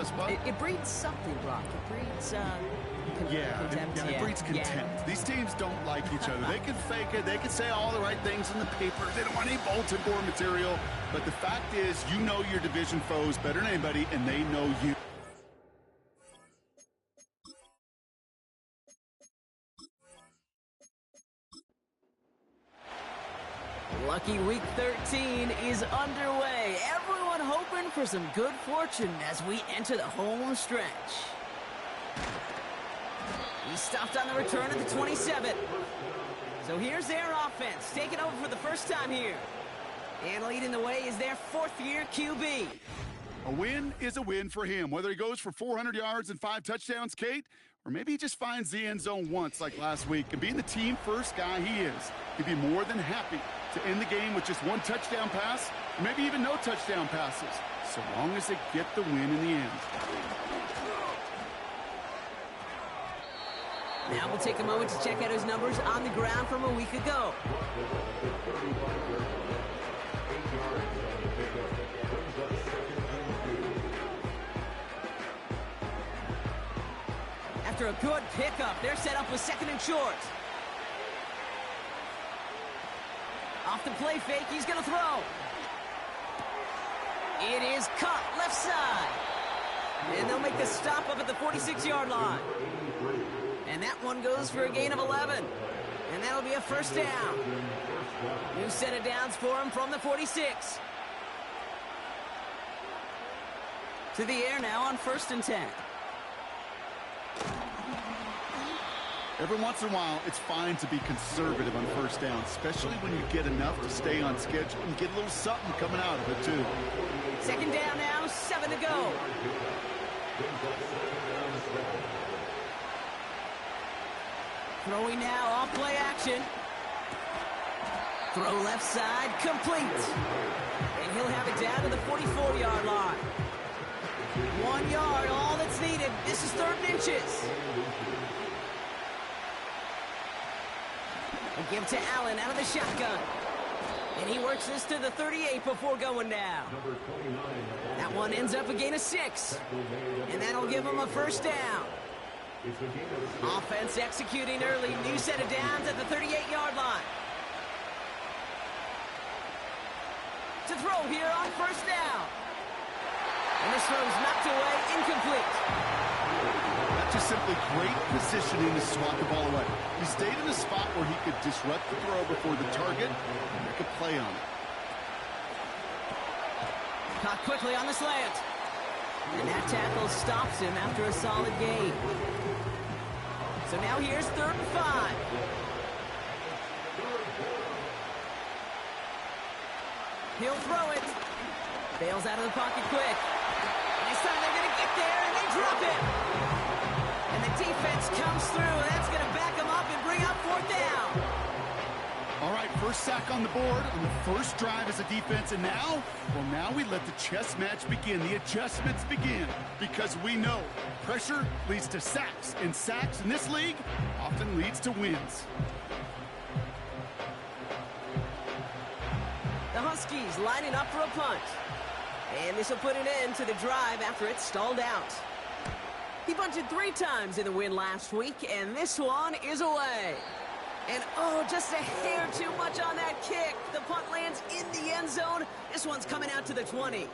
us, bud. It breeds something, Brock. It breeds, contempt. It breeds contempt. Yeah. These teams don't like each other. They can fake it. They can say all the right things in the paper. They don't want any bulletin board material. But the fact is, you know your division foes better than anybody, and they know you. Lucky Week 13 is underway. Everyone hoping for some good fortune as we enter the home stretch. He stopped on the return at the 27. So here's their offense, taking over for the first time here. And leading the way is their fourth-year QB. A win is a win for him, whether he goes for 400 yards and 5 touchdowns, Kate, or maybe he just finds the end zone once like last week. And being the team-first guy he is, he'd be more than happy to end the game with just 1 touchdown pass, or maybe even no touchdown passes, so long as they get the win in the end. Now we'll take a moment to check out his numbers on the ground from a week ago. After a good pickup, they're set up with 2nd and short. Off the play fake, he's going to throw. It is caught left side. And they'll make the stop up at the 46-yard line. And that one goes for a gain of 11. And that'll be a first down. New set of downs for him from the 46. To the air now on 1st and 10. Every once in a while, it's fine to be conservative on first down, especially when you get enough to stay on schedule and get a little something coming out of it, too. 2nd down now, 7 to go. Throwing now, off play action. Throw left side, complete. And he'll have it down to the 44-yard line. 1 yard, all that's needed. This is 3rd and inches. A give to Allen out of the shotgun. And he works this to the 38 before going down. That one ends up a gain of 6. And that'll give him a first down. Offense executing early. New set of downs at the 38-yard line. To throw here on 1st down. And this throw's knocked away, incomplete. That's just simply great positioning to swat the ball away. He stayed in a spot where he could disrupt the throw before the target and make a play on it. Caught quickly on the slant. And that tackle stops him after a solid gain. So now here's 3rd and 5. He'll throw it. Bails out of the pocket quick. This time they're going to get there, and they drop it. And the defense comes through. That's going to back them up and bring up 4th down. All right, first sack on the board on the first drive as a defense, and now, well, now we let the chess match begin. The adjustments begin, because we know pressure leads to sacks, and sacks in this league often leads to wins. The Huskies lining up for a punt. And this will put an end to the drive after it stalled out. He punted 3 times in the win last week, and this one is away. And oh, just a hair too much on that kick. The punt lands in the end zone. This one's coming out to the 20.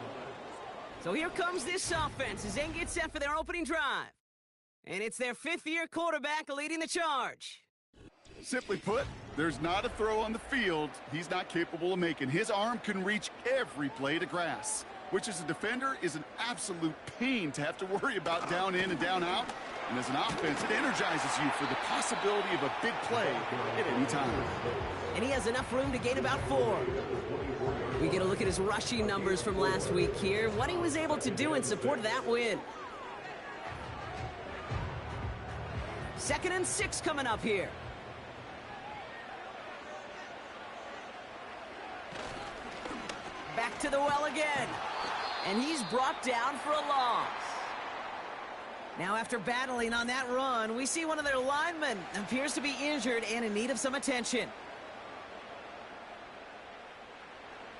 So here comes this offense as they get set for their opening drive. And it's their 5th-year quarterback leading the charge. Simply put, there's not a throw on the field he's not capable of making. His arm can reach every blade of grass, which as a defender is an absolute pain to have to worry about down in and down out. And as an offense, it energizes you for the possibility of a big play at any time. And he has enough room to gain about 4. We get a look at his rushing numbers from last week here, what he was able to do in support of that win. 2nd and 6 coming up here. Back to the well again. And he's brought down for a loss. Now after battling on that run, we see one of their linemen appears to be injured and in need of some attention.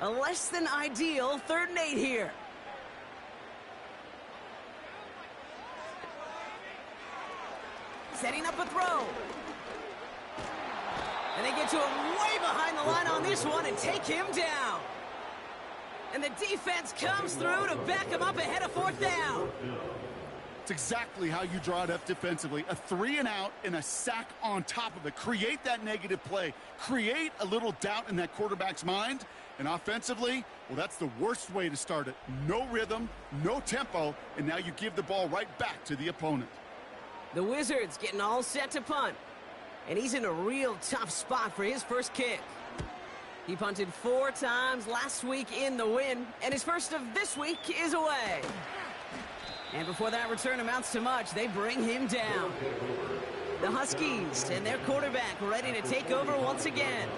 A less than ideal 3rd and 8 here. Setting up a throw. And they get to him way behind the line on this one and take him down. And the defense comes through to back him up ahead of 4th down. It's exactly how you draw it up defensively. A 3-and-out and a sack on top of it. Create that negative play. Create a little doubt in that quarterback's mind. And offensively, well, that's the worst way to start it. No rhythm, no tempo, and now you give the ball right back to the opponent. The Wizards getting all set to punt. And he's in a real tough spot for his first kick. He punted 4 times last week in the win, and his first of this week is away. And before that return amounts to much, they bring him down. The Huskies and their quarterback ready to take over once again.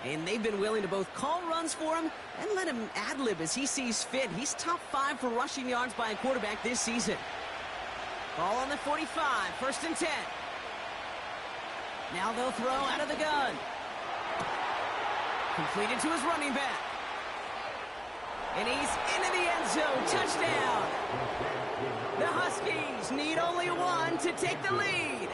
And they've been willing to both call runs for him and let him ad-lib as he sees fit. He's top 5 for rushing yards by a quarterback this season. Ball on the 45, 1st and 10. Now they'll throw out of the gun. Completed to his running back. And he's into the end zone. Touchdown. The Huskies need only 1 to take the lead.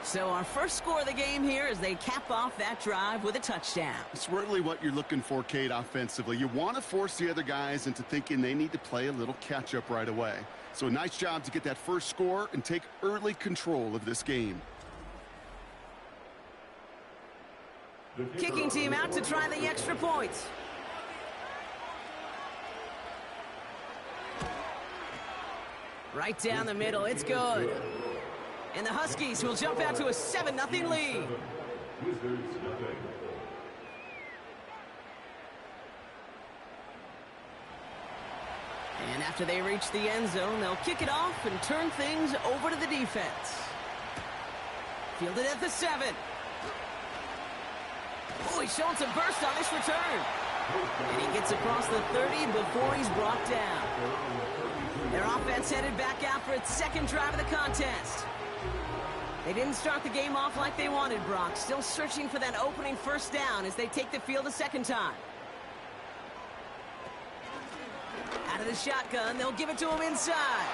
So our first score of the game here as they cap off that drive with a touchdown. It's really what you're looking for, Kate, offensively. You want to force the other guys into thinking they need to play a little catch-up right away. So a nice job to get that first score and take early control of this game. Kicking team out to try the extra points. Right down the middle, it's good. And the Huskies will jump out to a 7-0 lead. And after they reach the end zone, they'll kick it off and turn things over to the defense. Fielded at the 7. Oh, he's showing some burst on this return. And he gets across the 30 before he's brought down. Their offense headed back out for its second drive of the contest. They didn't start the game off like they wanted, Brock. Still searching for that opening 1st down as they take the field a second time. Out of the shotgun, they'll give it to him inside.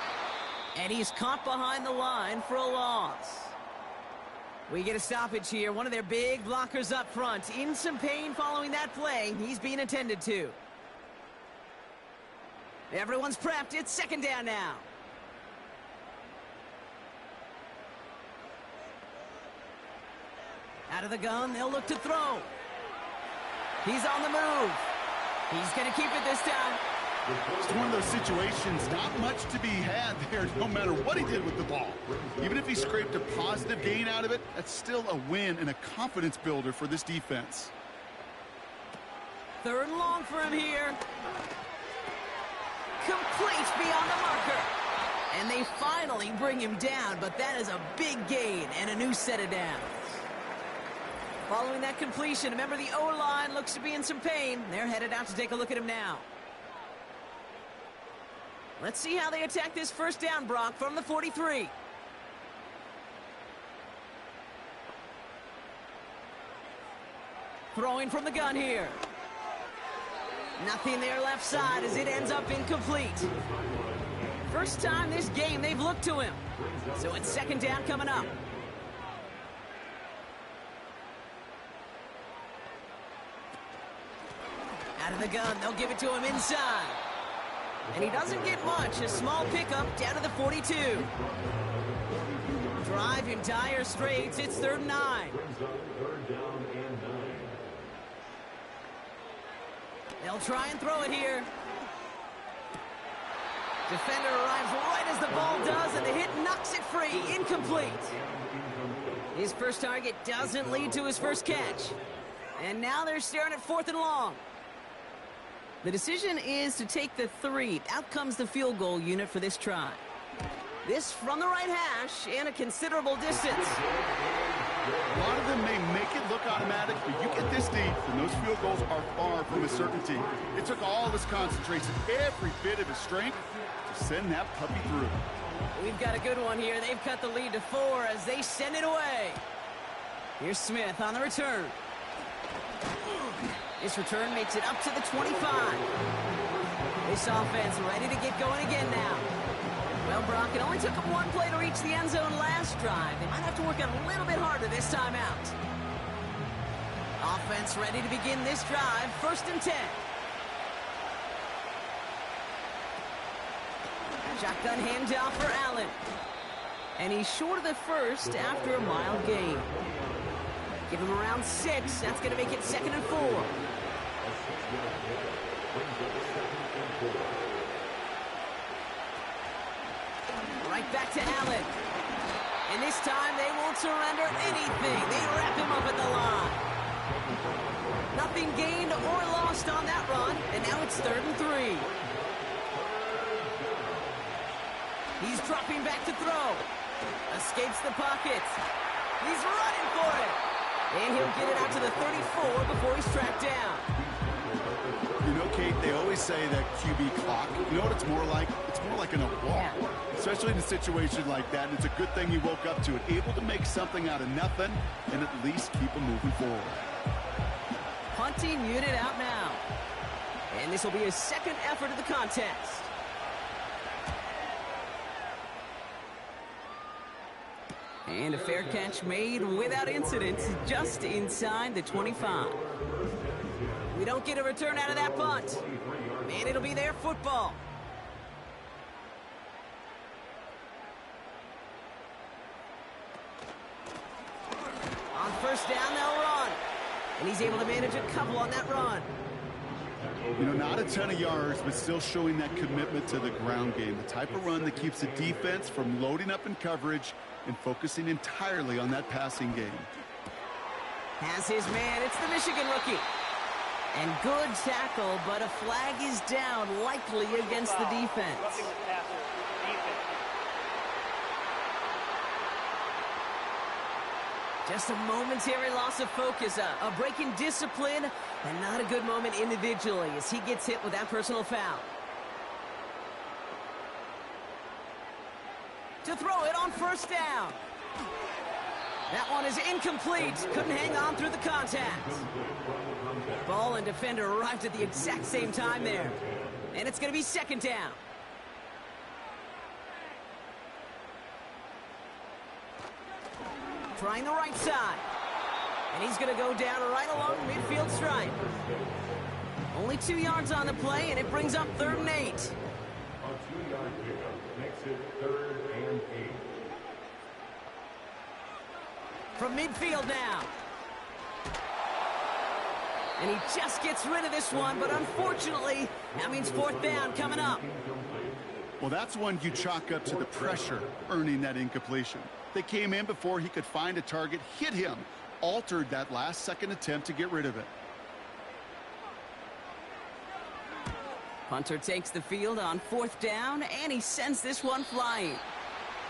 And he's caught behind the line for a loss. We get a stoppage here. One of their big blockers up front. In some pain following that play. He's being attended to. Everyone's prepped. It's 2nd down now. Out of the gun, they'll look to throw. He's on the move. He's going to keep it this time. It's one of those situations, not much to be had there, no matter what he did with the ball. Even if he scraped a positive gain out of it, that's still a win and a confidence builder for this defense. 3rd and long for him here. Complete beyond the marker. And they finally bring him down, but that is a big gain and a new set of downs. Following that completion, remember the O-line looks to be in some pain. They're headed out to take a look at him now. Let's see how they attack this 1st down, Brock, from the 43. Throwing from the gun here. Nothing there left side as it ends up incomplete. First time this game they've looked to him. So it's 2nd down coming up. Out of the gun, they'll give it to him inside. And he doesn't get much. A small pickup down to the 42. Drive in dire straits. It's 3rd and 9. They'll try and throw it here. Defender arrives right as the ball does, and the hit knocks it free. Incomplete. His first target doesn't lead to his first catch. And now they're staring at 4th and long. The decision is to take the 3. Out comes the field goal unit for this try. This from the right hash and a considerable distance. A lot of them may make it look automatic, but you get this deep, and those field goals are far from a certainty. It took all his concentration, every bit of his strength, to send that puppy through. We've got a good one here. They've cut the lead to 4 as they send it away. Here's Smith on the return. This return makes it up to the 25. This offense ready to get going again now. Well, Brock, it only took them one play to reach the end zone last drive. They might have to work a little bit harder this time out. Offense ready to begin this drive. 1st and 10. Shotgun handoff for Allen. And he's short of the first after a mild gain. Give him around 6. That's going to make it 2nd and 4. Right back to Allen. And this time they won't surrender anything. They wrap him up at the line. Nothing gained or lost on that run. And now it's 3rd and 3. He's dropping back to throw. Escapes the pocket. He's running for it. And he'll get it out to the 34 before he's tracked down. You know, Kate, they always say that QB clock, you know what it's more like? It's more like an alarm, especially in a situation like that. And it's a good thing he woke up to it, able to make something out of nothing and at least keep him moving forward. Punting unit out now. And this will be his 2nd effort of the contest. And a fair catch made without incident, just inside the 25. We don't get a return out of that punt. And it'll be their football. On 1st down, they'll run. And he's able to manage a couple on that run. You know, not a ton of yards, but still showing that commitment to the ground game. The type of run that keeps the defense from loading up in coverage and focusing entirely on that passing game. Has his man. It's the Michigan rookie. And good tackle, but a flag is down, likely against the defense. Just a momentary loss of focus, a break in discipline, and not a good moment individually as he gets hit with that personal foul. To throw it on 1st down. That one is incomplete. Couldn't hang on through the contact. Ball and defender arrived at the exact same time there. And it's going to be 2nd down. Trying the right side. And he's going to go down right along the midfield stripe. Only 2 yards on the play, and it brings up 3rd and 8. A 2-yard pickup makes it 3rd and 8. From midfield now. And he just gets rid of this one, but unfortunately, that means 4th down coming up. Well, that's one you chalk up to the pressure, earning that incompletion. They came in before he could find a target, hit him, altered that last-second attempt to get rid of it. Punter takes the field on 4th down, and he sends this one flying.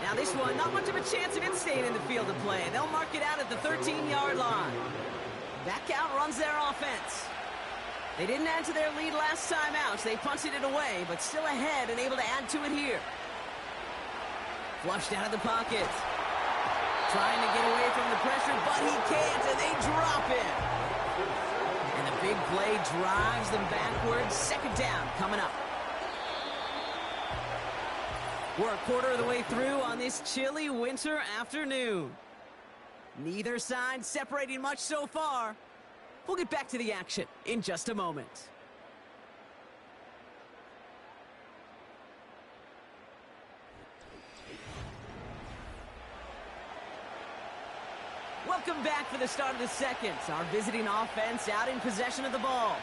Now this one, not much of a chance of it staying in the field of play. They'll mark it out at the 13-yard line. Back out runs their offense. They didn't add to their lead last time out, so they punted it away, but still ahead and able to add to it here. Flushed out of the pocket. Trying to get away from the pressure, but he can't, and they drop it. And the big play drives them backwards. 2nd down coming up. We're a quarter of the way through on this chilly winter afternoon. Neither side separating much so far. We'll get back to the action in just a moment. Welcome back for the start of the 2nd. Our visiting offense out in possession of the ball.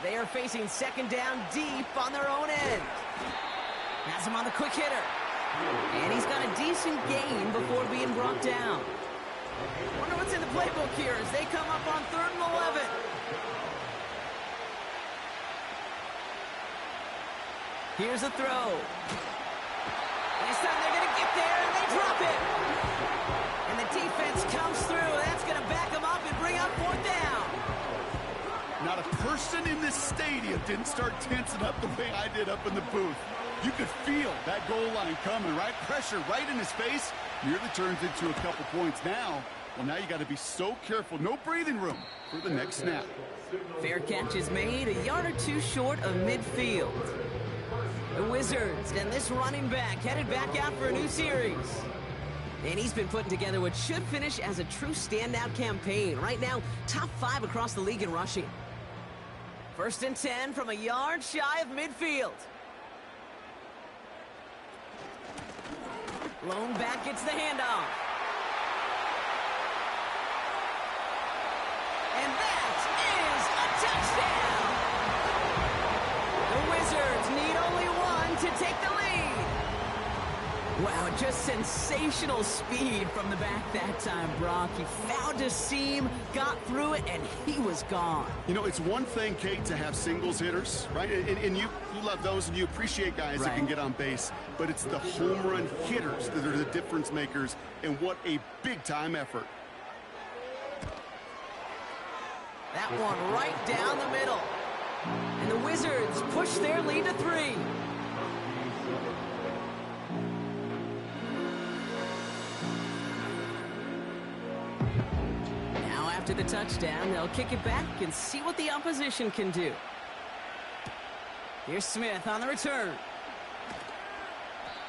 They are facing 2nd down deep on their own end. Has him on the quick hitter. And he's got a decent gain before being brought down. Wonder what's in the playbook here as they come up on 3rd and 11. Here's a throw. This time they're going to get there, and they drop it. And the defense comes through. That's going to back them up and bring up 4th down. Not a person in this stadium didn't start tensing up the way I did up in the booth. You could feel that goal line coming, right? Pressure right in his face. Nearly turns into a couple points now. Well, now you got to be so careful. No breathing room for the next snap. Fair catch is made, a yard or 2 short of midfield. The Wizards and this running back headed back out for a new series. And he's been putting together what should finish as a true standout campaign. Right now, top 5 across the league in rushing. 1st and 10 from a yard shy of midfield. Lone back gets the handoff. And that is a touchdown! The Wizards need only one to take the lead. Wow, just sensational speed from the back that time, Brock. He found a seam, got through it, and he was gone. You know, it's one thing, Kate, to have singles hitters, right? And you love those, and you appreciate guys that can get on base. But it's the home run hitters that are the difference makers, and what a big-time effort. That one right down the middle. And the Wizards push their lead to 3. Now after the touchdown, they'll kick it back and see what the opposition can do. Here's Smith on the return.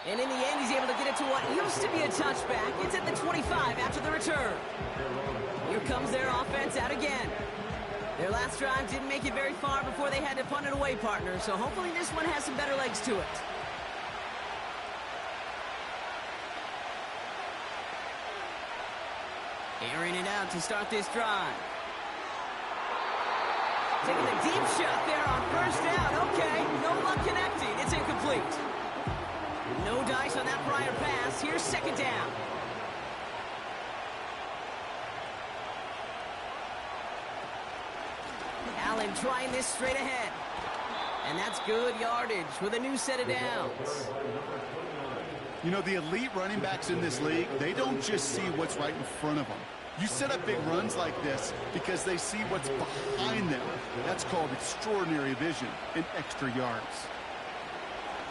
And in the end, he's able to get it to what used to be a touchback. It's at the 25 after the return. Here comes their offense out again. Their last drive didn't make it very far before they had to punt it away, partner. So hopefully this one has some better legs to it. Airing it out to start this drive. Taking a deep shot there on 1st down. Okay, no luck connecting. It's incomplete. No dice on that prior pass. Here's 2nd down. Allen trying this straight ahead. And that's good yardage with a new set of downs. You know, the elite running backs in this league, they don't just see what's right in front of them. You set up big runs like this because they see what's behind them. That's called extraordinary vision and extra yards.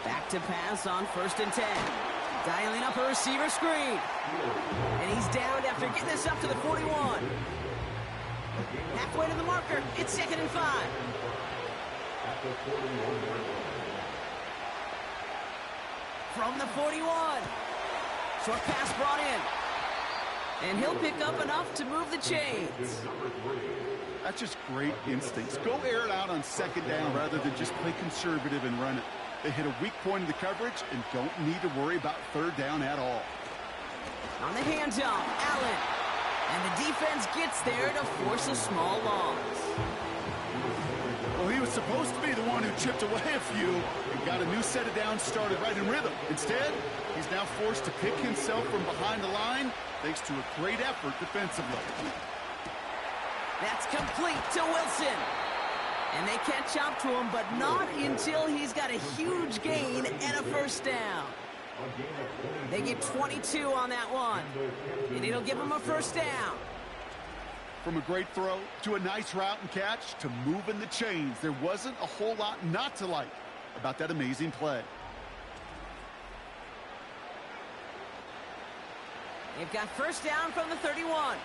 Back to pass on 1st and 10. Dialing up a receiver screen. And he's downed after getting this up to the 41. Halfway to the marker. It's 2nd and 5. From the 41. Short pass brought in. And he'll pick up enough to move the chains. That's just great instincts. Go air it out on 2nd down rather than just play conservative and run it. They hit a weak point in the coverage and don't need to worry about 3rd down at all. On the handoff, Allen. And the defense gets there to force a small loss. Well, he was supposed to be the one who chipped away a few and got a new set of downs started right in rhythm. Instead, he's now forced to pick himself from behind the line thanks to a great effort defensively. That's complete to Wilson. And they catch up to him, but not until he's got a huge gain and a 1st down. They get 22 on that one. And it'll give them a 1st down. From a great throw to a nice route and catch to moving the chains, there wasn't a whole lot not to like about that amazing play. They've got 1st down from the 31.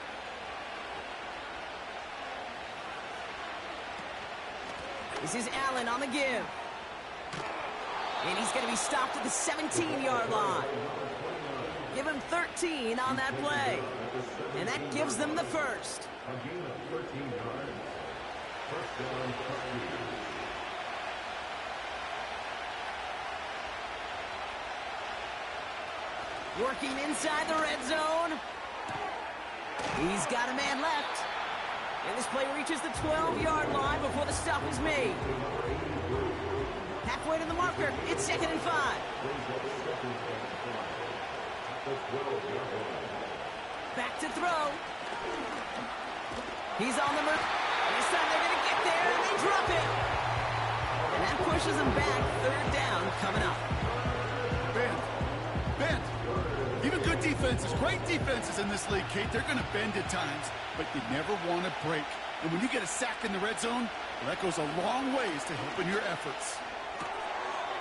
This is Allen on the give. And he's going to be stopped at the 17-yard line. Give him 13 on that play. And that gives them the 1st. Working inside the red zone. He's got a man left. And this play reaches the 12-yard line before the stop is made. Halfway to the marker. It's 2nd and 5. Back to throw. He's on the move. This time they're going to get there, and they drop it. And that pushes them back. 3rd down coming up. Bend. Even good defenses, great defenses in this league, Kate, they're going to bend at times, but you never want to break. And when you get a sack in the red zone, well, that goes a long ways to helping your efforts.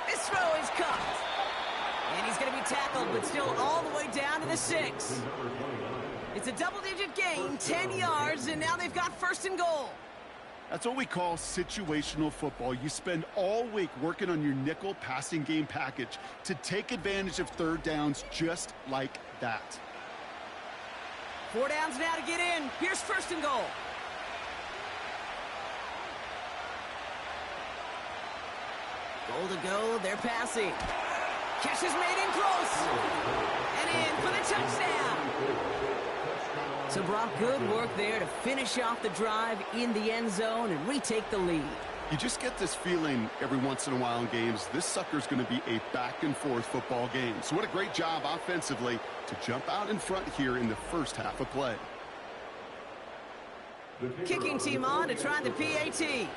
This throw is caught. And he's going to be tackled, but still all the way down to the 6. It's a double-digit gain, 10 yards, and now they've got 1st and goal. That's what we call situational football. You spend all week working on your nickel passing game package to take advantage of third downs just like that. 4 downs now to get in. Here's first and goal. Goal to go. They're passing. Catch is made in close. And in for the touchdown. So Brock, good work there to finish off the drive in the end zone and retake the lead. You just get this feeling every once in a while in games, this sucker's going to be a back-and-forth football game. So what a great job offensively to jump out in front here in the first half of play. Kicking team on to try the PAT.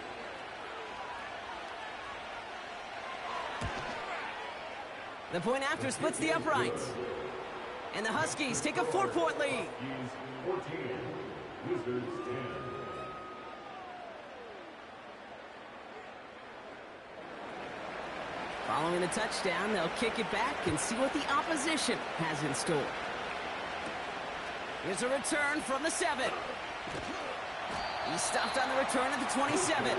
The point after splits the uprights. And the Huskies take a 4-point lead. 14, Wizards 10. Following the touchdown, they'll kick it back and see what the opposition has in store. Here's a return from the 7. He's stopped on the return at the 27.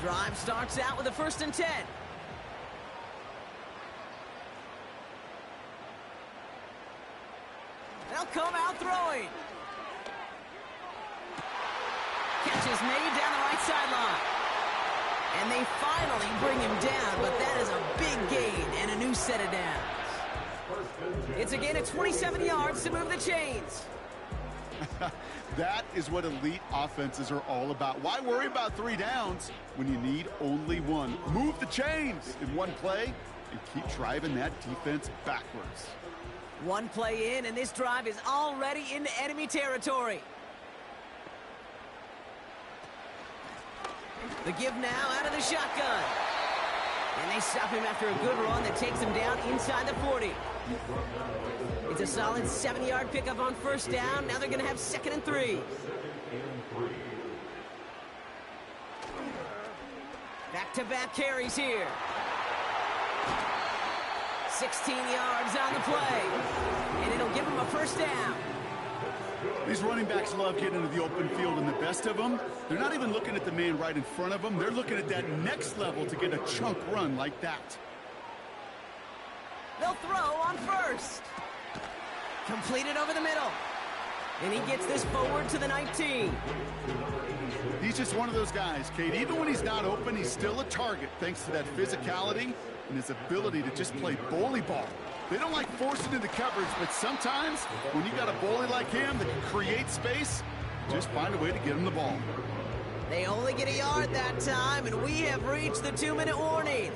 Drive starts out with a 1st and 10. They'll come out throwing. Catch is made down the right sideline. And they finally bring him down, but that is a big gain and a new set of downs. It's a gain of 27 yards to move the chains. That is what elite offenses are all about. Why worry about 3 downs when you need only 1? Move the chains in one play and keep driving that defense backwards. 1 play in, and this drive is already into enemy territory. The give now out of the shotgun. And they stop him after a good run that takes him down inside the 40. It's a solid 7-yard pickup on 1st down. Now they're going to have 2nd and 3. Back-to-back carries here. 16 yards on the play. And it'll give him a 1st down. These running backs love getting into the open field, and the best of them, they're not even looking at the man right in front of them. They're looking at that next level to get a chunk run like that. They'll throw on 1st. Completed over the middle. And he gets this forward to the 19. He's just one of those guys, Kate. Even when he's not open, he's still a target thanks to that physicality and his ability to just play bully ball. They don't like forcing into coverage, but sometimes when you got a bully like him that can create space, just find a way to get him the ball. They only get a yard that time, and we have reached the 2-minute warning.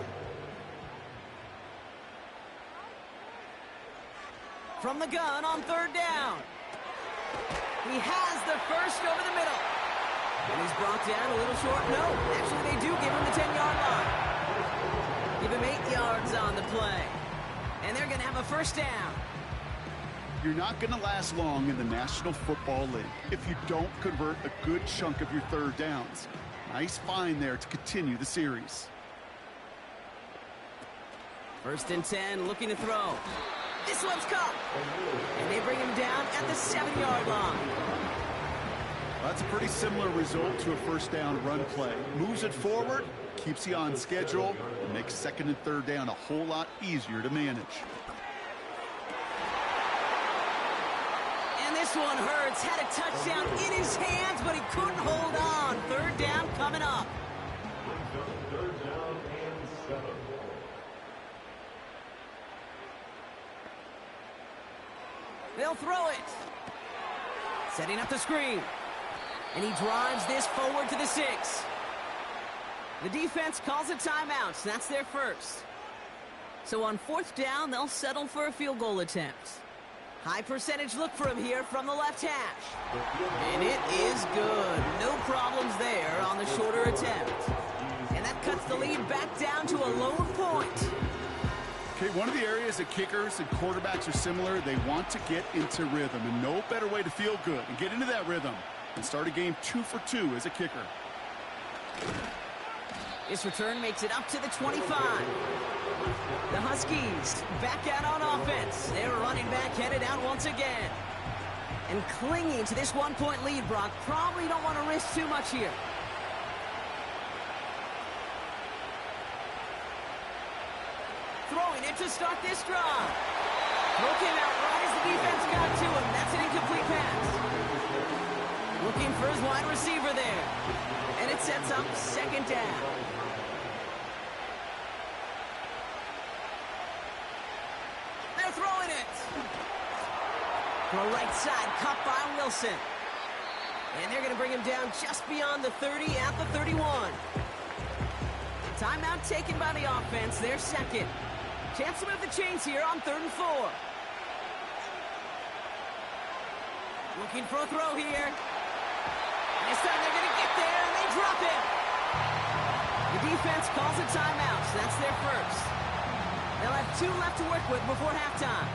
From the gun on 3rd down. He has the 1st over the middle. And he's brought down a little short. No, actually they do give him the 10-yard line. Give him 8 yards on the play. And they're going to have a 1st down. You're not going to last long in the National Football League if you don't convert a good chunk of your 3rd downs. Nice find there to continue the series. 1st and 10, looking to throw. This one's caught. And they bring him down at the 7-yard line. That's a pretty similar result to a 1st down run play. Moves it forward, keeps you on schedule, and makes 2nd and 3rd down a whole lot easier to manage. And this one hurts. Had a touchdown in his hands, but he couldn't hold on. 3rd down coming up. 3rd down and 7. They'll throw it. Setting up the screen. And he drives this forward to the 6. The defense calls a timeout. So that's their 1st. So on 4th down, they'll settle for a field goal attempt. High percentage look for him here from the left hash. And it is good. No problems there on the shorter attempt. And that cuts the lead back down to a lower point. Okay, one of the areas that kickers and quarterbacks are similar, they want to get into rhythm, and no better way to feel good and get into that rhythm and start a game 2 for 2 as a kicker. This return makes it up to the 25. The Huskies back out on offense. They're running back headed out once again. And clinging to this one-point lead, Brock. Probably don't want to risk too much here. Throwing it to start this drive. Throw came out right as the defense got to him. That's an incomplete pass. Looking for his wide receiver there. And it sets up second down. They're throwing it. Throw right side, caught by Wilson. And they're going to bring him down just beyond the 30 at the 31. Timeout taken by the offense, their second. Chance to move the chains here on 3rd and 4. Looking for a throw here. This time they're going to get there, and they drop it. The defense calls a timeout, so that's their first. They'll have 2 left to work with before halftime.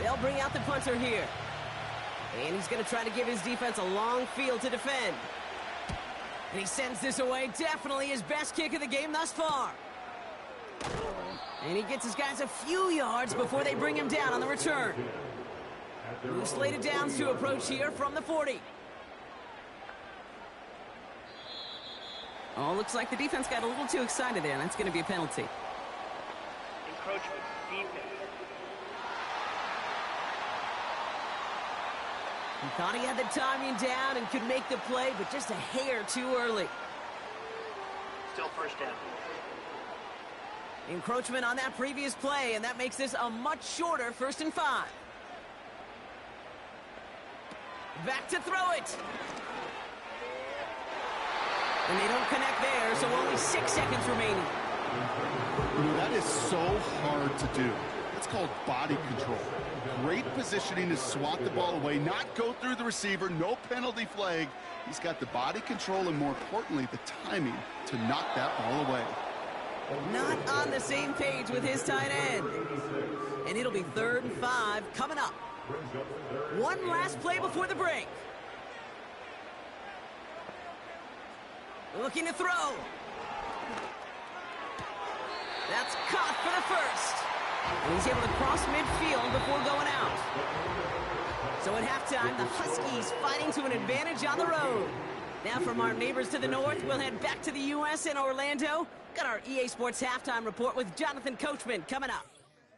They'll bring out the punter here. And he's going to try to give his defense a long field to defend. And he sends this away. Definitely his best kick of the game thus far. And he gets his guys a few yards before they bring him down on the return. Two slated downs to approach here from the 40. Oh, looks like the defense got a little too excited there. That's going to be a penalty. Encroachment, defense. He thought he had the timing down and could make the play, but just a hair too early. Still first down. Encroachment on that previous play, and that makes this a much shorter 1st and 5. Back to throw it. And they don't connect there, so only 6 seconds remaining. You know, that is so hard to do. It's called body control. Great positioning to swat the ball away, not go through the receiver, no penalty flag. He's got the body control and, more importantly, the timing to knock that ball away. Not on the same page with his tight end. And it'll be 3rd and 5 coming up. One last play before the break. Looking to throw. That's caught for the first. And he's able to cross midfield before going out. So at halftime, the Huskies fighting to an advantage on the road. Now from our neighbors to the north, we'll head back to the U.S. in Orlando. Got our EA Sports halftime report with Jonathan Coachman coming up.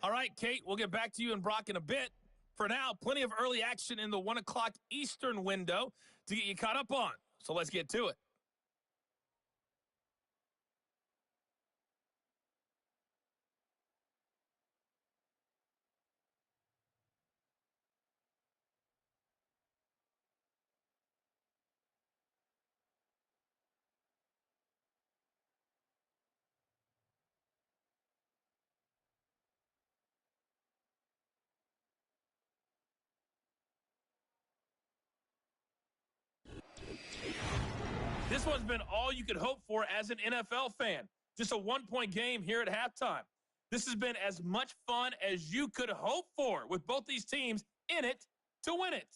All right, Kate, we'll get back to you and Brock in a bit. For now, plenty of early action in the 1 o'clock Eastern window to get you caught up on. So let's get to it. This one's been all you could hope for as an NFL fan. Just a one-point game here at halftime. This has been as much fun as you could hope for, with both these teams in it to win it.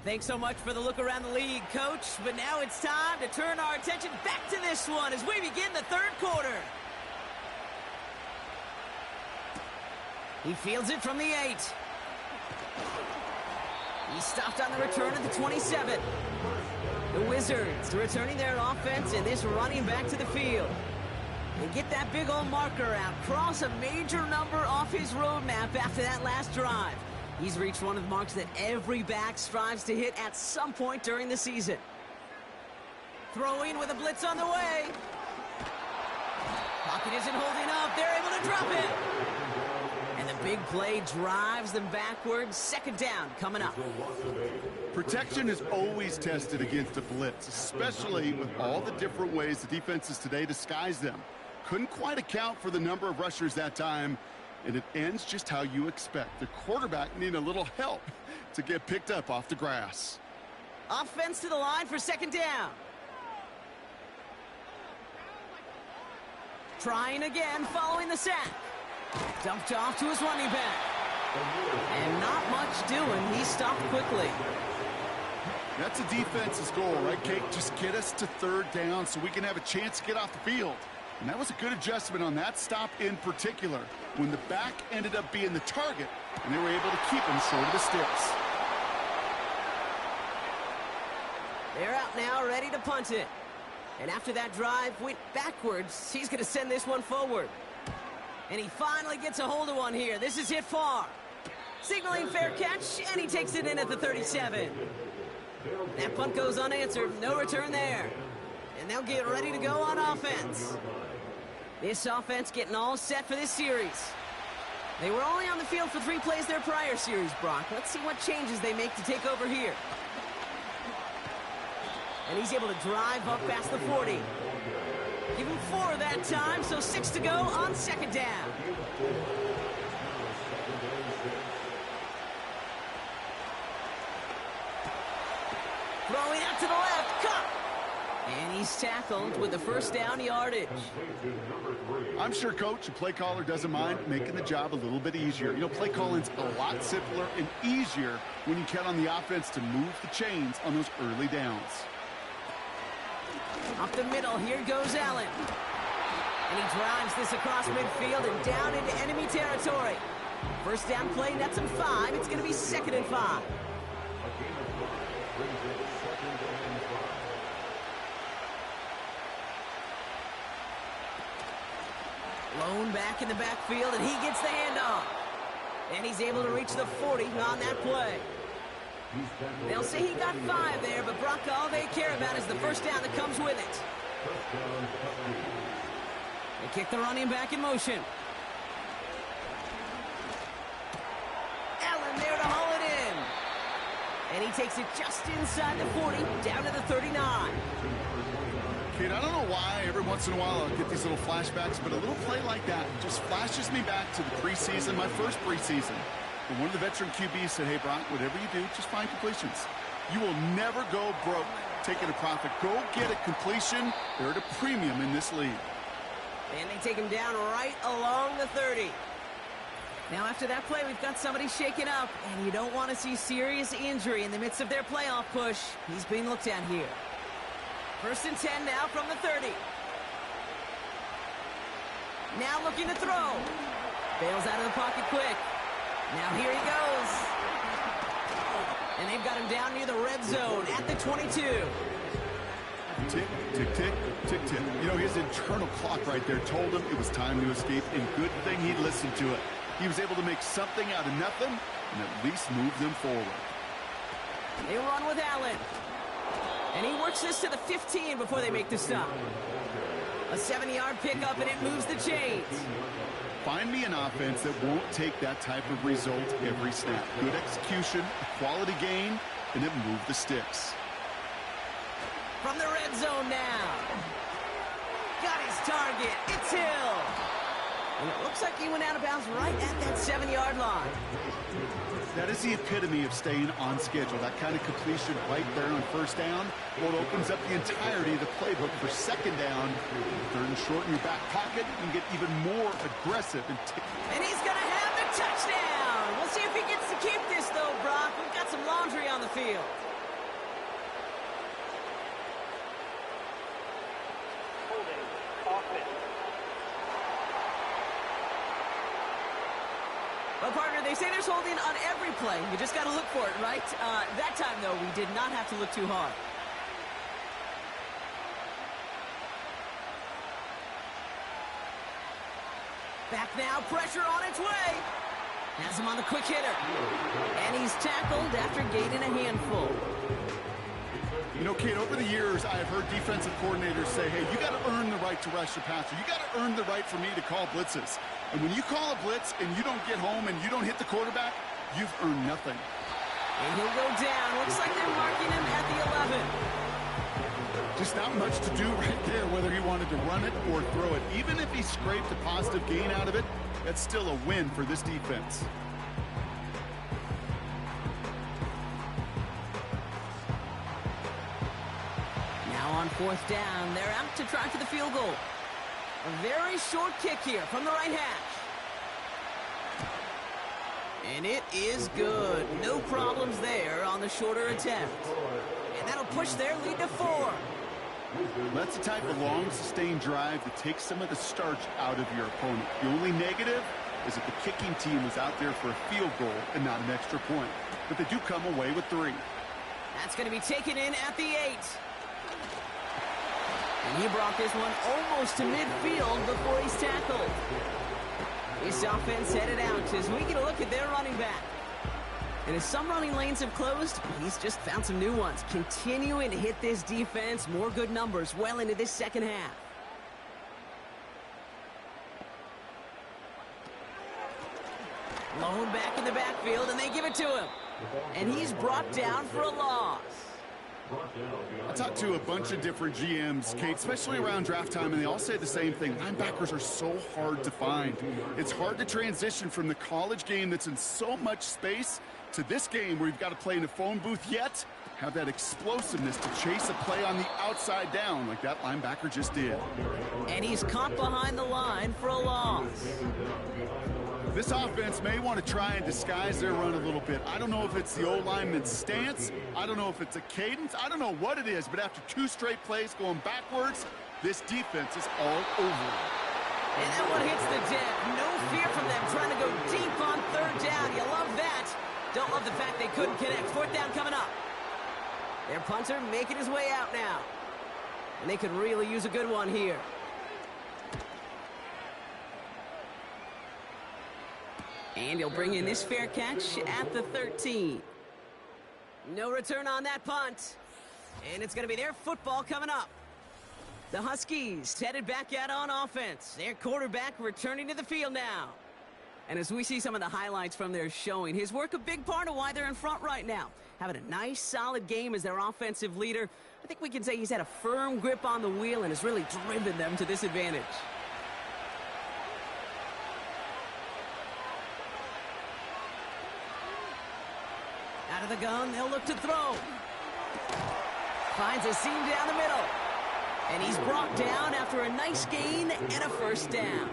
Thanks so much for the look around the league, Coach. But now it's time to turn our attention back to this one as we begin the 3rd quarter. He fields it from the 8. He stopped on the return at the 27. The Wizards returning their offense and this running back to the field. And get that big old marker out. Cross a major number off his roadmap after that last drive. He's reached one of the marks that every back strives to hit at some point during the season. Throwing with a blitz on the way. Pocket isn't holding up. They're able to drop it. And the big play drives them backwards. 2nd down coming up. Protection is always tested against a blitz, especially with all the different ways the defenses today disguise them. Couldn't quite account for the number of rushers that time, and it ends just how you expect. The quarterback needing a little help to get picked up off the grass. Offense to the line for second down. Trying again following the sack. Dumped off to his running back. And not much doing. He stopped quickly. That's a defense's goal, right, Kate? Just get us to third down so we can have a chance to get off the field. And that was a good adjustment on that stop in particular, when the back ended up being the target, and they were able to keep him short of the sticks. They're out now, ready to punt it. And after that drive went backwards, he's going to send this one forward. And he finally gets a hold of one here. This is hit far. Signaling fair catch, and he takes it in at the 37. That punt goes unanswered. No return there. And they'll get ready to go on offense. This offense getting all set for this series. They were only on the field for 3 plays their prior series, Brock. Let's see what changes they make to take over here. And he's able to drive up past the 40. Give him 4 that time, so 6 to go on second down. Throwing out to the left, cut! And he's tackled with the first down yardage. I'm sure coach and play caller doesn't mind making the job a little bit easier. You know, play calling's a lot simpler and easier when you count on the offense to move the chains on those early downs. Up the middle, here goes Allen. And he drives this across midfield and down into enemy territory. First down play, nets him 5. It's going to be 2nd and 5. Lone back in the backfield, and he gets the handoff. And he's able to reach the 40 on that play. They'll say he got 5 there, but Brock, all they care about is the first down that comes with it. They kick the running back in motion. Allen there to haul it in. And he takes it just inside the 40, down to the 39. Kid, I don't know why every once in a while I'll get these little flashbacks, but a little play like that just flashes me back to the preseason, my first preseason. And one of the veteran QBs said, hey, Brock, whatever you do, just find completions. You will never go broke taking a profit. Go get a completion. They're at a premium in this league. And they take him down right along the 30. Now, after that play, we've got somebody shaken up, and you don't want to see serious injury in the midst of their playoff push. He's being looked at here. 1st and 10 now from the 30. Now looking to throw. Bails out of the pocket quick. Now here he goes. And they've got him down near the red zone at the 22. Tick, tick, tick, tick, tick. You know, his internal clock right there told him it was time to escape, and good thing he listened to it. He was able to make something out of nothing and at least move them forward. They run with Allen. And he works this to the 15 before they make the stop. A 7-yard pickup, and it moves the chains. Find me an offense that won't take that type of result every snap. Good execution, a quality gain, and it moved the sticks. From the red zone now. Got his target. It's Hill. And it looks like he went out of bounds right at that 7-yard line. That is the epitome of staying on schedule. That kind of completion right there on first down. Well, it opens up the entirety of the playbook for second down. 3rd and short in your back pocket. You can get even more aggressive. And he's going to have the touchdown. We'll see if he gets to keep this, though, Brock. We've got some laundry on the field. Holding offense. Well, partner, they say there's holding on every play. You just got to look for it, right? That time, though, we did not have to look too hard. Back now, pressure on its way. Has him on the quick hitter. And he's tackled after gaining a handful. You know, Kate, over the years, I have heard defensive coordinators say, hey, you got to earn the right to rush the passer. You got to earn the right for me to call blitzes. And when you call a blitz and you don't get home and you don't hit the quarterback, you've earned nothing. And he'll go down. Looks like they're marking him at the 11. Just not much to do right there, whether he wanted to run it or throw it. Even if he scraped a positive gain out of it, that's still a win for this defense. 4th down. They're out to try for the field goal. A very short kick here from the right hash. And it is good. No problems there on the shorter attempt. And that'll push their lead to 4. That's the type of long, sustained drive that takes some of the starch out of your opponent. The only negative is that the kicking team was out there for a field goal and not an extra point. But they do come away with 3. That's going to be taken in at the 8. And he brought this one almost to midfield before he's tackled. This offense headed out as we get a look at their running back. And as some running lanes have closed, he's just found some new ones. Continuing to hit this defense, more good numbers well into this second half. Lone back in the backfield, and they give it to him. And he's brought down for a loss. I talked to a bunch of different GMs, Kate, especially around draft time, and they all say the same thing. Linebackers are so hard to find. It's hard to transition from the college game that's in so much space to this game where you've got to play in a phone booth, yet have that explosiveness to chase a play on the outside down like that linebacker just did. And he's caught behind the line for a loss. This offense may want to try and disguise their run a little bit. I don't know if it's the old lineman's stance. I don't know if it's a cadence. I don't know what it is, but after 2 straight plays going backwards, this defense is all over it. And that one hits the deck. No fear from them trying to go deep on 3rd down. You love that. Don't love the fact they couldn't connect. 4th down coming up. Their punter making his way out now. And they could really use a good one here. And he'll bring in this fair catch at the 13. No return on that punt. And it's going to be their football coming up. The Huskies headed back out on offense. Their quarterback returning to the field now. And as we see some of the highlights from their showing, his work a big part of why they're in front right now. Having a nice, solid game as their offensive leader. I think we can say he's had a firm grip on the wheel and has really driven them to this advantage. Out of the gun, they'll look to throw. Finds a seam down the middle. And he's brought down after a nice gain and a 1st down.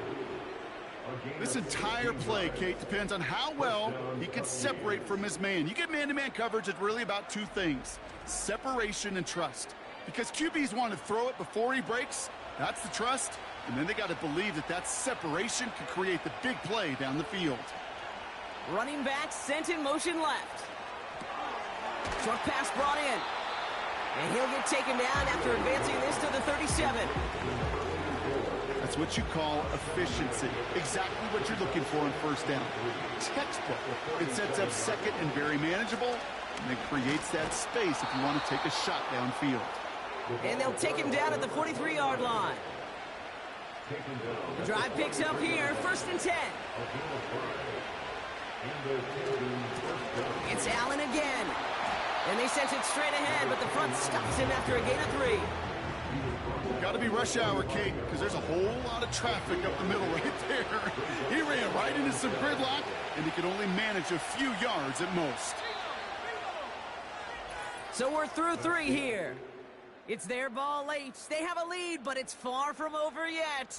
This entire play, Kate, depends on how well he can separate from his man. You get man-to-man coverage, it's really about 2 things: separation and trust. Because QBs want to throw it before he breaks, that's the trust. And then they got to believe that that separation can create the big play down the field. Running back sent in motion left. Short pass brought in. And he'll get taken down after advancing this to the 37. That's what you call efficiency. Exactly what you're looking for on 1st down. Textbook. It sets up 2nd and very manageable, and it creates that space if you want to take a shot downfield. And they'll take him down at the 43-yard line. The drive picks up here, 1st and 10. It's Allen again. And they sent it straight ahead, but the front stops him after a gain of 3. Got to be rush hour, Kate, because there's a whole lot of traffic up the middle right there. He ran right into some gridlock, and he could only manage a few yards at most. So we're through 3 here. It's their ball late. They have a lead, but it's far from over yet.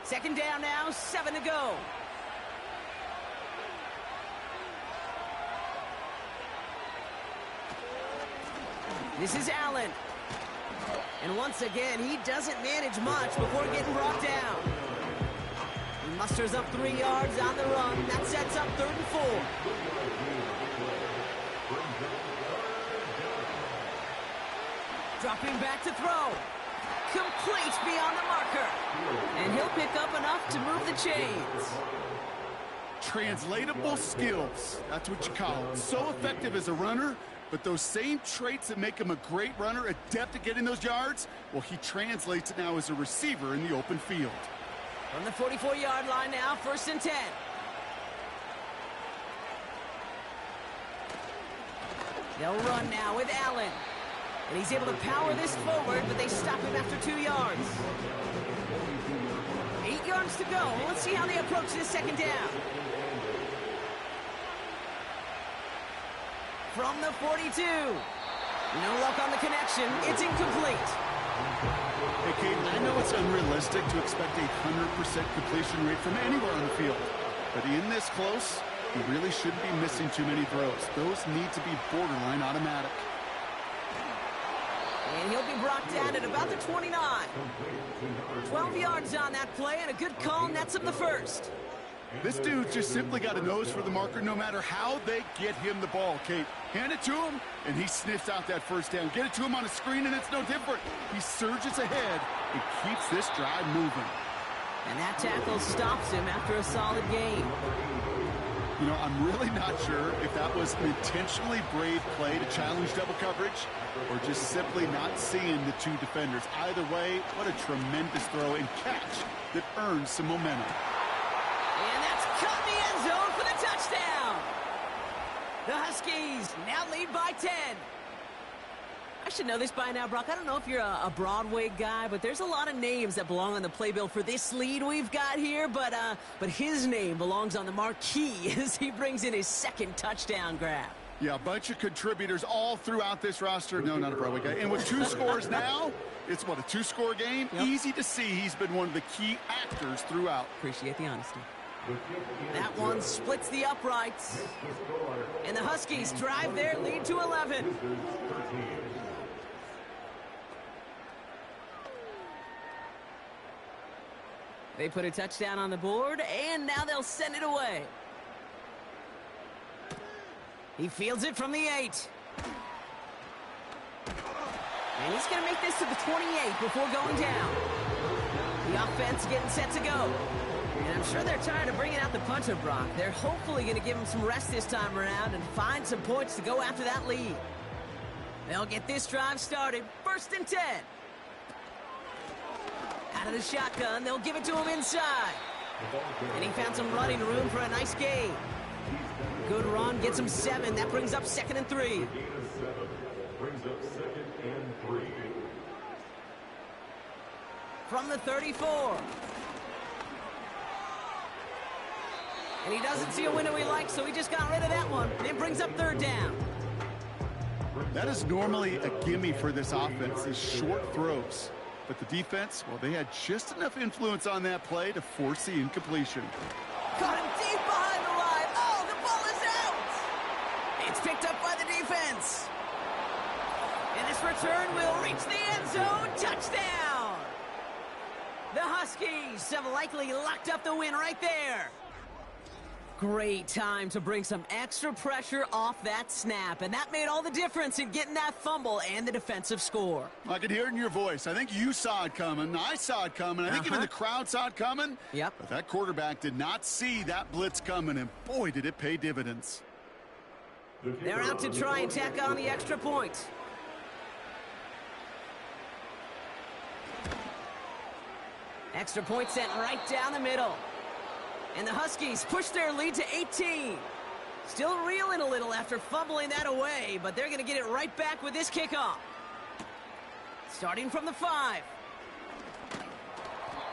Second down now, 7 to go. This is Allen. And once again, he doesn't manage much before getting brought down. He musters up 3 yards on the run. That sets up 3rd and 4. Dropping back to throw. Complete beyond the marker. And he'll pick up enough to move the chains. Translatable skills. That's what you call it. So effective as a runner, but those same traits that make him a great runner, adept at getting those yards, well, he translates it now as a receiver in the open field. From the 44-yard line now, 1st and 10. They'll run now with Allen. And he's able to power this forward, but they stop him after 2 yards. 8 yards to go. Let's see how they approach this second down. From the 42. No luck on the connection. It's incomplete. Hey, Kate, I know it's unrealistic to expect a 100% completion rate from anywhere on the field. But in this close, he really shouldn't be missing too many throws. Those need to be borderline automatic. And he'll be brought down at about the 29. 12 yards on that play, and a good call nets him the first. This dude's just simply got a nose for the marker no matter how they get him the ball, Kate. Hand it to him, and he sniffs out that first down. Get it to him on a screen, and it's no different. He surges ahead and keeps this drive moving. And that tackle stops him after a solid gain. You know, I'm really not sure if that was an intentionally brave play to challenge double coverage or just simply not seeing the two defenders. Either way, what a tremendous throw and catch that earns some momentum. And that's caught in the end zone for the touchdown. The Huskies now lead by 10. I should know this by now, Brock. I don't know if you're a Broadway guy, but there's a lot of names that belong on the playbill for this lead we've got here. But his name belongs on the marquee as he brings in his second touchdown grab. Yeah, a bunch of contributors all throughout this roster. No, not a Broadway guy. And with 2 scores now, it's what, a 2-score game? Yep. Easy to see he's been one of the key actors throughout. Appreciate the honesty. That one splits the uprights. And the Huskies drive their lead to 11. They put a touchdown on the board, and now they'll send it away. He fields it from the 8. And he's going to make this to the 28 before going down. The offense getting set to go. And I'm sure they're tired of bringing out the punter, Brock. They're hopefully going to give him some rest this time around and find some points to go after that lead. They'll get this drive started. 1st and 10. Out of the shotgun, they'll give it to him inside. And he found some running room for a nice gain. Good run, gets him 7. That brings up 2nd and 3. Brings up 2nd and 3. From the 34. And he doesn't see a window he likes, so he just got rid of that one. And it brings up 3rd down. That is normally a gimme for this offense, these short throws. But the defense, well, they had just enough influence on that play to force the incompletion. Caught him deep behind the line. Oh, the ball is out. It's picked up by the defense. And this return will reach the end zone. Touchdown. The Huskies have likely locked up the win right there. Great time to bring some extra pressure off that snap, and that made all the difference in getting that fumble and the defensive score. I could hear it in your voice. I think you saw it coming. I saw it coming. I think even the crowd saw it coming. Yep. But that quarterback did not see that blitz coming, and boy, did it pay dividends. They're out to try and tack on the extra point. Extra point sent right down the middle. And the Huskies push their lead to 18. Still reeling a little after fumbling that away, but they're going to get it right back with this kickoff. Starting from the 5.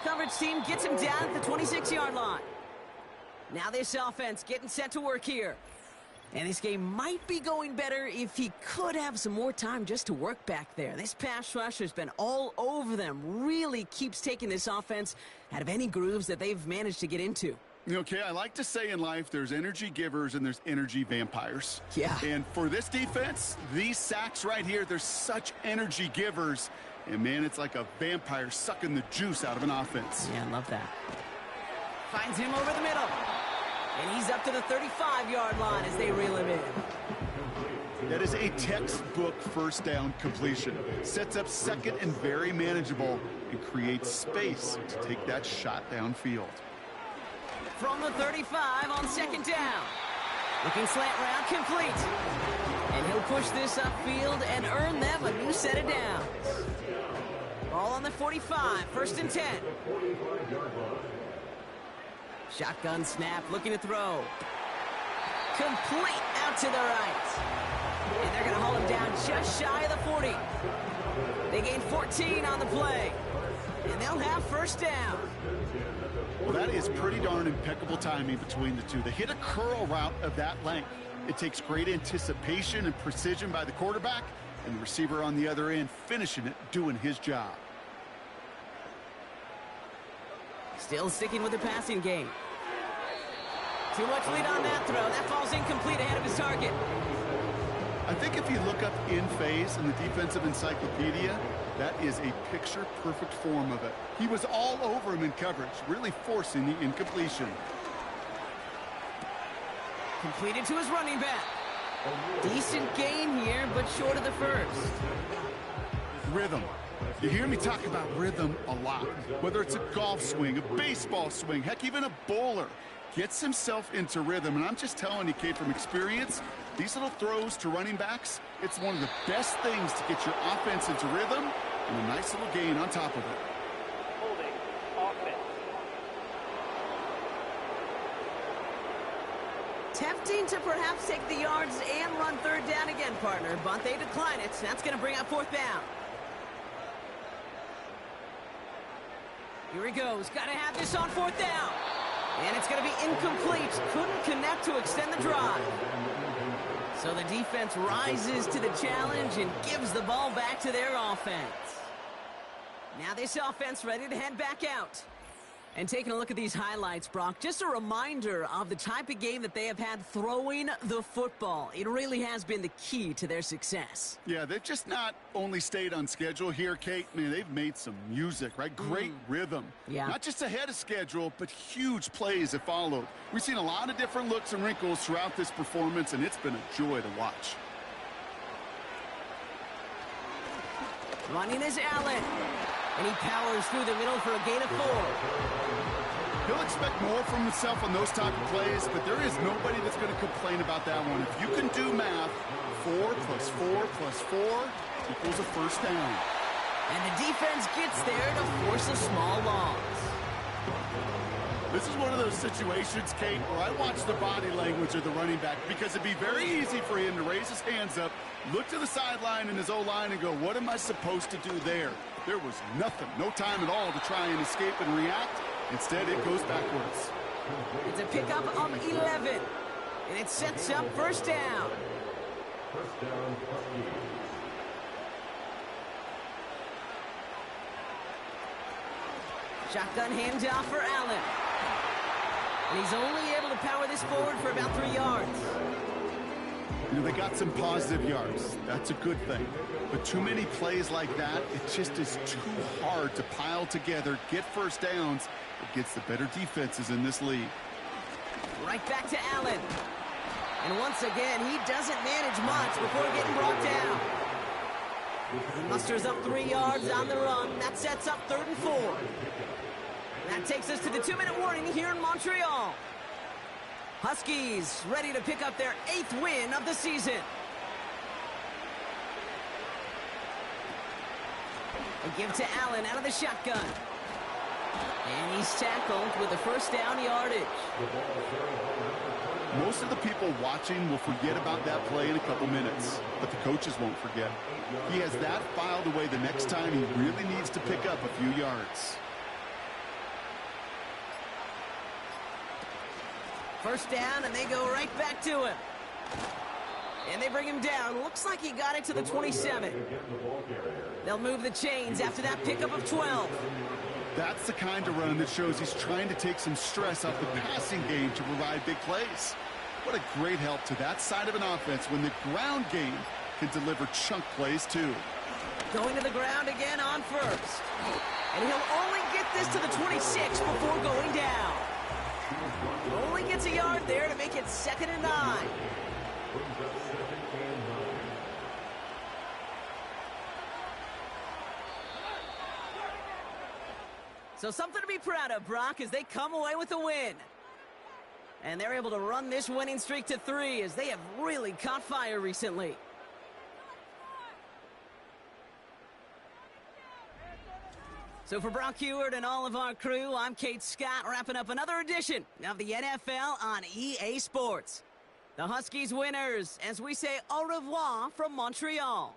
Coverage team gets him down at the 26-yard line. Now this offense getting set to work here. And this game might be going better if he could have some more time just to work back there. This pass rush has been all over them. Really keeps taking this offense out of any grooves that they've managed to get into. Okay, I like to say in life there's energy givers and there's energy vampires. Yeah. And for this defense, these sacks right here, they're such energy givers. And, man, it's like a vampire sucking the juice out of an offense. Yeah, I love that. Finds him over the middle. And he's up to the 35-yard line as they reel him in. That is a textbook first down completion. Sets up 2nd and very manageable and creates space to take that shot downfield. From the 35 on 2nd down. Looking slant route complete. And he'll push this upfield and earn them a new set of downs. Ball on the 45, 1st and 10. Shotgun snap, looking to throw. Complete out to the right. And they're going to haul him down just shy of the 40. They gain 14 on the play. And they'll have first down. Well, that is pretty darn impeccable timing between the two. They hit a curl route of that length. It takes great anticipation and precision by the quarterback, and the receiver on the other end finishing it, doing his job. Still sticking with the passing game. Too much lead on that throw. That falls incomplete ahead of his target. I think if you look up in phase in the defensive encyclopedia, that is a picture-perfect form of it. He was all over him in coverage, really forcing the incompletion. Completed to his running back. Decent gain here, but short of the first. Rhythm. You hear me talk about rhythm a lot. Whether it's a golf swing, a baseball swing, heck, even a bowler. Gets himself into rhythm, and I'm just telling you, Kate, from experience, these little throws to running backs, it's one of the best things to get your offense into rhythm, and a nice little gain on top of it. Holding. Offense. Tempting to perhaps take the yards and run third down again, partner, but they decline it. That's going to bring up fourth down. Here he goes. Got to have this on fourth down. And it's going to be incomplete. Couldn't connect to extend the drive. So the defense rises to the challenge and gives the ball back to their offense. Now this offense ready to head back out. And taking a look at these highlights, Brock, just a reminder of the type of game that they have had throwing the football. It really has been the key to their success. Yeah, they've just not only stayed on schedule here, Kate. Man, they've made some music, right? Great rhythm. Yeah. Not just ahead of schedule, but huge plays have followed. We've seen a lot of different looks and wrinkles throughout this performance, and it's been a joy to watch. Running is Allen. And he powers through the middle for a gain of 4. He'll expect more from himself on those type of plays, but there is nobody that's going to complain about that one. If you can do math, 4 plus 4 plus 4 equals a first down. And the defense gets there to force a small loss. This is one of those situations, Kate, where I watch the body language of the running back, because it'd be very easy for him to raise his hands up, look to the sideline in his O-line and go, what am I supposed to do there? There was nothing, no time at all to try and escape and react. Instead, it goes backwards. It's a pickup of 11, and it sets up first down. First down, Husky. Shotgun handoff for Allen. And he's only able to power this forward for about 3 yards. You know, they got some positive yards. That's a good thing. But too many plays like that, it just is too hard to pile together, get first downs against the better defenses in this league. Right back to Allen. And once again, he doesn't manage much before getting brought down. He musters up 3 yards on the run. That sets up 3rd and 4. And that takes us to the 2-minute warning here in Montreal. Huskies ready to pick up their 8th win of the season. A give to Allen out of the shotgun. And he's tackled with the first down yardage. Most of the people watching will forget about that play in a couple minutes, but the coaches won't forget. He has that filed away the next time he really needs to pick up a few yards. First down, and they go right back to him. And they bring him down. Looks like he got it to the 27. They'll move the chains after that pickup of 12. That's the kind of run that shows he's trying to take some stress off the passing game to provide big plays. What a great help to that side of an offense when the ground game can deliver chunk plays too. Going to the ground again on first. And he'll only get this to the 26 before going down. Only gets a yard there to make it 2nd and 9. So something to be proud of, Brock, as they come away with a win. And they're able to run this winning streak to 3 as they have really caught fire recently. So for Brock Heward and all of our crew, I'm Kate Scott, wrapping up another edition of the NFL on EA Sports. The Huskies winners as we say au revoir from Montreal.